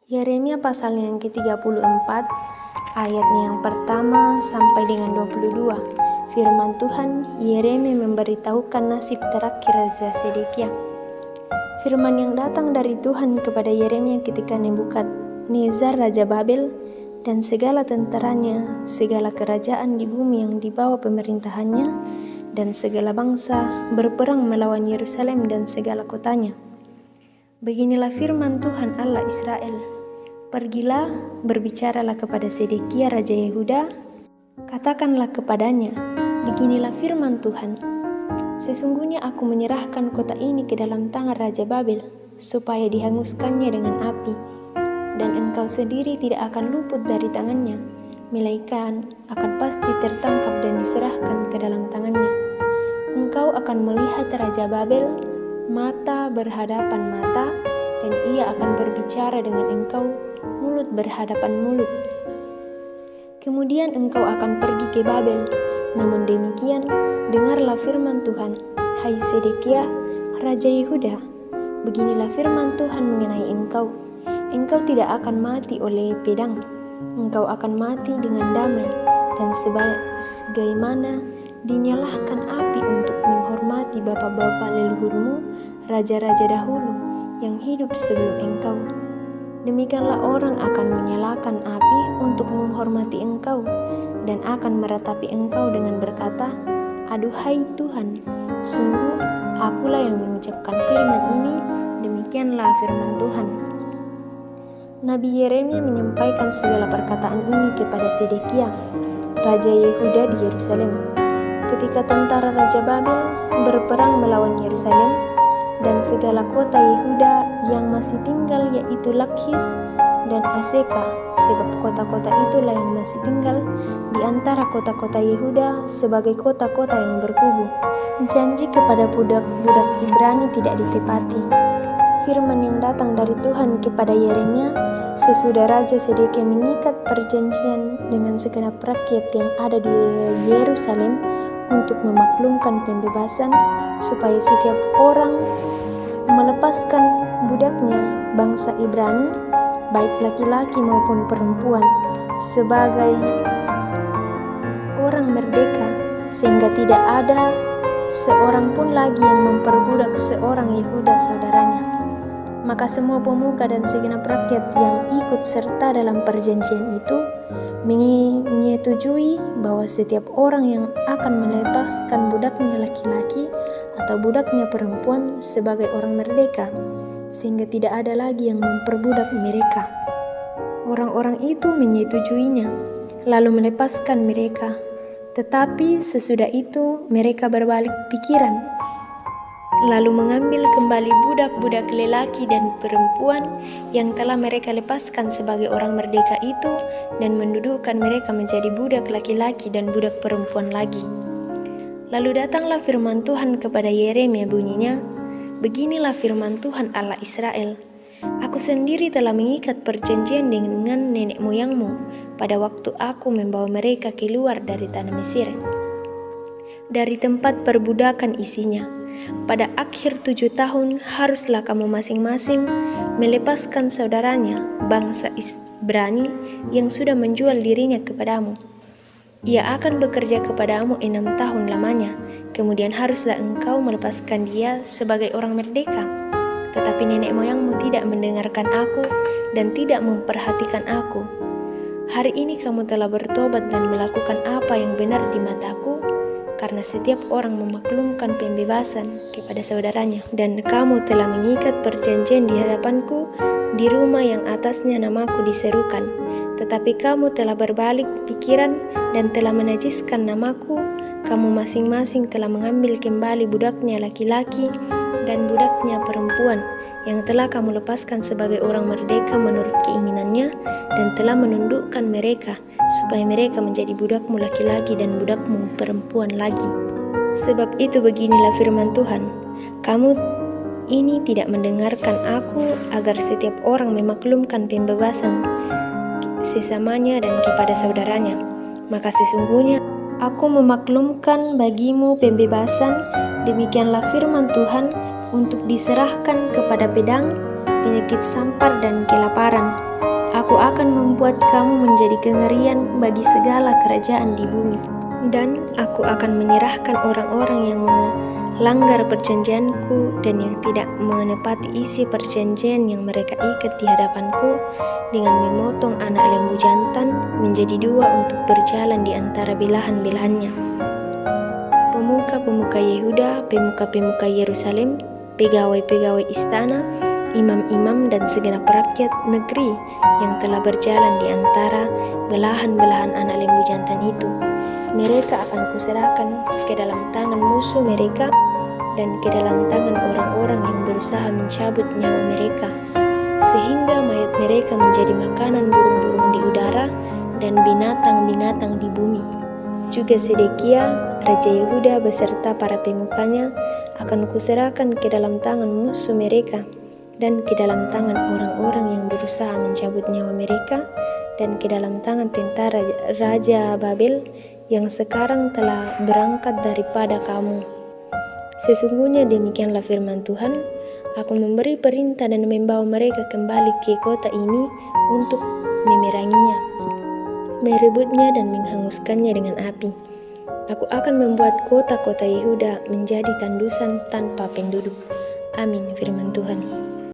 Yeremia pasal yang ke-34, ayatnya yang pertama sampai dengan 22. Firman Tuhan, Yeremia memberitahukan nasib terakhir Raja Sedekia. Firman yang datang dari Tuhan kepada Yeremia ketika Nebukadnezar Raja Babel dan segala tentaranya, segala kerajaan di bumi yang di bawah pemerintahannya, dan segala bangsa berperang melawan Yerusalem dan segala kotanya. Beginilah firman Tuhan Allah Israel. Pergilah, berbicaralah kepada Sedekia Raja Yehuda, katakanlah kepadanya, beginilah firman Tuhan. Sesungguhnya aku menyerahkan kota ini ke dalam tangan Raja Babel, supaya dihanguskannya dengan api, dan engkau sendiri tidak akan luput dari tangannya, melainkan akan pasti tertangkap dan diserahkan ke dalam tangannya. Engkau akan melihat Raja Babel, mata berhadapan mata, dan ia akan berbicara dengan engkau, mulut berhadapan mulut. Kemudian engkau akan pergi ke Babel. Namun demikian, dengarlah firman Tuhan, hai Sedekia, Raja Yehuda. Beginilah firman Tuhan mengenai engkau. Engkau tidak akan mati oleh pedang. Engkau akan mati dengan damai, dan sebagaimana dinyalahkan api untuk menghormati bapa-bapa leluhurmu, raja-raja dahulu yang hidup sebelum engkau. Demikianlah orang akan menyalakan api untuk menghormati engkau, dan akan meratapi engkau dengan berkata, aduhai Tuhan, sungguh akulah yang mengucapkan firman ini, demikianlah firman Tuhan. Nabi Yeremia menyampaikan segala perkataan ini kepada Sedekia, Raja Yehuda di Yerusalem, ketika tentara Raja Babel berperang melawan Yerusalem dan segala kota Yehuda yang masih tinggal, yaitu Lakhis dan Aseka, sebab kota-kota itulah yang masih tinggal di antara kota-kota Yehuda sebagai kota-kota yang berkubu. Janji kepada budak-budak Ibrani tidak ditepati. Firman yang datang dari Tuhan kepada Yeremia sesudah Raja Sedekia mengikat perjanjian dengan segenap rakyat yang ada di Yerusalem untuk memaklumkan pembebasan, supaya setiap orang melepaskan budaknya bangsa Ibrani, baik laki-laki maupun perempuan, sebagai orang merdeka, sehingga tidak ada seorang pun lagi yang memperbudak seorang Yehuda saudaranya. Maka semua pemuka dan segenap rakyat yang ikut serta dalam perjanjian itu menyetujui bahwa setiap orang yang akan melepaskan budaknya laki-laki atau budaknya perempuan sebagai orang merdeka, sehingga tidak ada lagi yang memperbudak mereka. Orang-orang itu menyetujuinya, lalu melepaskan mereka. Tetapi sesudah itu mereka berbalik pikiran, lalu mengambil kembali budak-budak lelaki dan perempuan yang telah mereka lepaskan sebagai orang merdeka itu, dan mendudukkan mereka menjadi budak laki-laki dan budak perempuan lagi. Lalu datanglah firman Tuhan kepada Yeremia, bunyinya, beginilah firman Tuhan Allah Israel, aku sendiri telah mengikat perjanjian dengan nenek moyangmu pada waktu aku membawa mereka keluar dari tanah Mesir, dari tempat perbudakan isinya. Pada akhir 7 tahun haruslah kamu masing-masing melepaskan saudaranya, bangsa Ibrani yang sudah menjual dirinya kepadamu. Ia akan bekerja kepadamu 6 tahun lamanya, kemudian haruslah engkau melepaskan dia sebagai orang merdeka. Tetapi nenek moyangmu tidak mendengarkan aku dan tidak memperhatikan aku. Hari ini kamu telah bertobat dan melakukan apa yang benar di mataku, karena setiap orang memaklumkan pembebasan kepada saudaranya, dan kamu telah mengikat perjanjian di hadapanku di rumah yang atasnya namaku diserukan. Tetapi kamu telah berbalik pikiran dan telah menajiskan namaku. Kamu masing-masing telah mengambil kembali budaknya laki-laki dan budaknya perempuan yang telah kamu lepaskan sebagai orang merdeka menurut keinginannya, dan telah menundukkan mereka supaya mereka menjadi budakmu laki-laki dan budakmu perempuan lagi. Sebab itu beginilah firman Tuhan, kamu ini tidak mendengarkan aku agar setiap orang memaklumkan pembebasan sesamanya dan kepada saudaranya. Maka sesungguhnya aku memaklumkan bagimu pembebasan, demikianlah firman Tuhan, untuk diserahkan kepada pedang, penyakit sampar dan kelaparan, Aku akan membuat kamu menjadi kengerian bagi segala kerajaan di bumi. Dan aku akan menyerahkan orang-orang yang melanggar perjanjianku dan yang tidak menepati isi perjanjian yang mereka ikat di hadapanku dengan memotong anak lembu jantan menjadi dua untuk berjalan di antara belahan-belahannya. Pemuka-pemuka Yehuda, pemuka-pemuka Yerusalem, pegawai-pegawai istana, imam-imam dan segenap rakyat negeri yang telah berjalan di antara belahan-belahan anak lembu jantan itu, mereka akan kuserahkan ke dalam tangan musuh mereka dan ke dalam tangan orang-orang yang berusaha mencabut nyawa mereka, sehingga mayat mereka menjadi makanan burung-burung di udara dan binatang-binatang di bumi. Juga Sedekia, Raja Yehuda beserta para pemukanya akan kuserahkan ke dalam tangan musuh mereka dan ke dalam tangan orang-orang yang berusaha mencabut nyawa mereka dan ke dalam tangan tentara Raja Babel yang sekarang telah berangkat daripada kamu. Sesungguhnya demikianlah firman Tuhan, aku memberi perintah dan membawa mereka kembali ke kota ini untuk memeranginya, merebutnya dan menghanguskannya dengan api. Aku akan membuat kota-kota Yehuda menjadi tandusan tanpa penduduk. Amin, firman Tuhan.